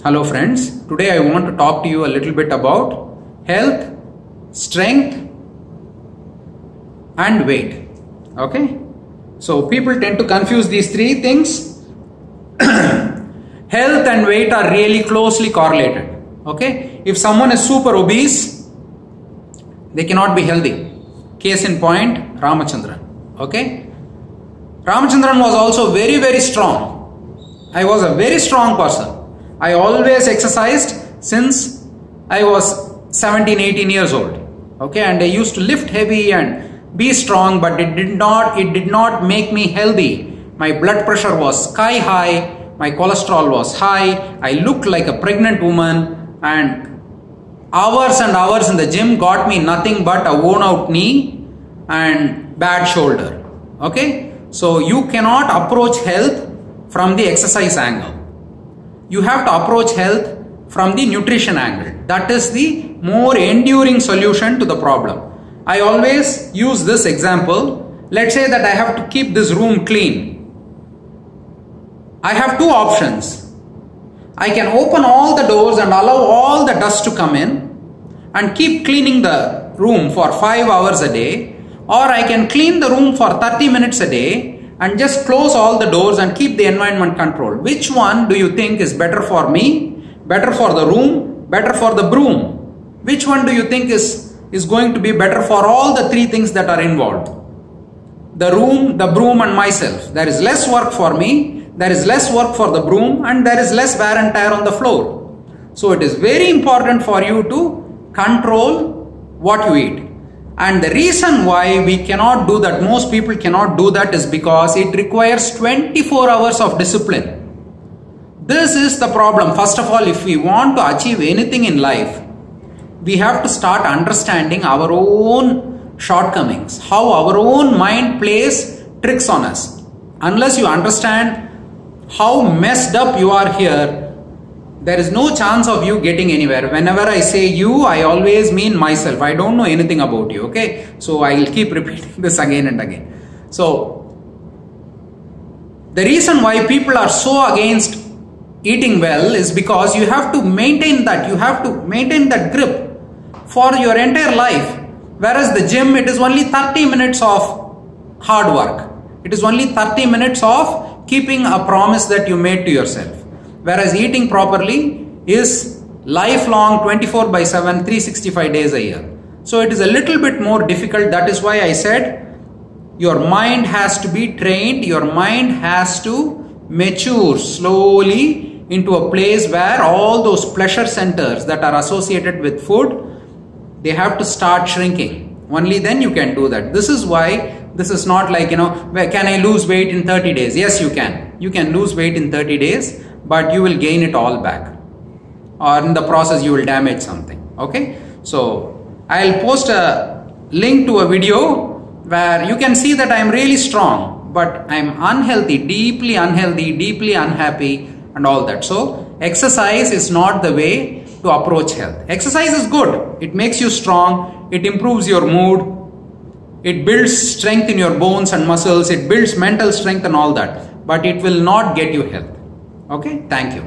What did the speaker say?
Hello friends, today I want to talk to you a little bit about health, strength and weight. Okay, so people tend to confuse these three things. Health and weight are really closely correlated. Okay, if someone is super obese, they cannot be healthy. Case in point, Ramachandran. Okay, Ramachandran was also very strong. I was a very strong person. I always exercised since I was 17-18 years old. Okay, and I used to lift heavy and be strong, but it did not make me healthy. My blood pressure was sky high, my cholesterol was high, I looked like a pregnant woman, and hours and hours in the gym got me nothing but a worn out knee and bad shoulder. Okay, so you cannot approach health from the exercise angle. You have to approach health from the nutrition angle. That is the more enduring solution to the problem. I always use this example. Let's say that I have to keep this room clean. I have two options. I can open all the doors and allow all the dust to come in and keep cleaning the room for 5 hours a day, or I can clean the room for 30 minutes a day and just close all the doors and keep the environment controlled. Which one do you think is better for me, better for the room, better for the broom? Which one do you think is going to be better for all the three things that are involved? The room, the broom and myself. There is less work for me, there is less work for the broom, and there is less wear and tear on the floor. So it is very important for you to control what you eat. And the reason why we cannot do that, most people cannot do that, is because it requires 24 hours of discipline. This is the problem. First of all, if we want to achieve anything in life, we have to start understanding our own shortcomings, how our own mind plays tricks on us. Unless you understand how messed up you are here, there is no chance of you getting anywhere. Whenever I say you, I always mean myself. I don't know anything about you, okay? So I will keep repeating this again and again. So the reason why people are so against eating well is because you have to maintain that. You have to maintain that grip for your entire life. Whereas the gym, it is only 30 minutes of hard work. It is only 30 minutes of keeping a promise that you made to yourself. Whereas eating properly is lifelong, 24/7, 365 days a year. So it is a little bit more difficult. That is why I said your mind has to be trained. Your mind has to mature slowly into a place where all those pleasure centers that are associated with food, they have to start shrinking. Only then you can do that. This is why this is not like, can I lose weight in 30 days? Yes, you can. You can lose weight in 30 days. But you will gain it all back, or in the process you will damage something. Okay, so I'll post a link to a video where you can see that I'm really strong, but I'm unhealthy, deeply unhappy and all that. So exercise is not the way to approach health. Exercise is good. It makes you strong. It improves your mood. It builds strength in your bones and muscles. It builds mental strength and all that, but it will not get you health. Okay, thank you.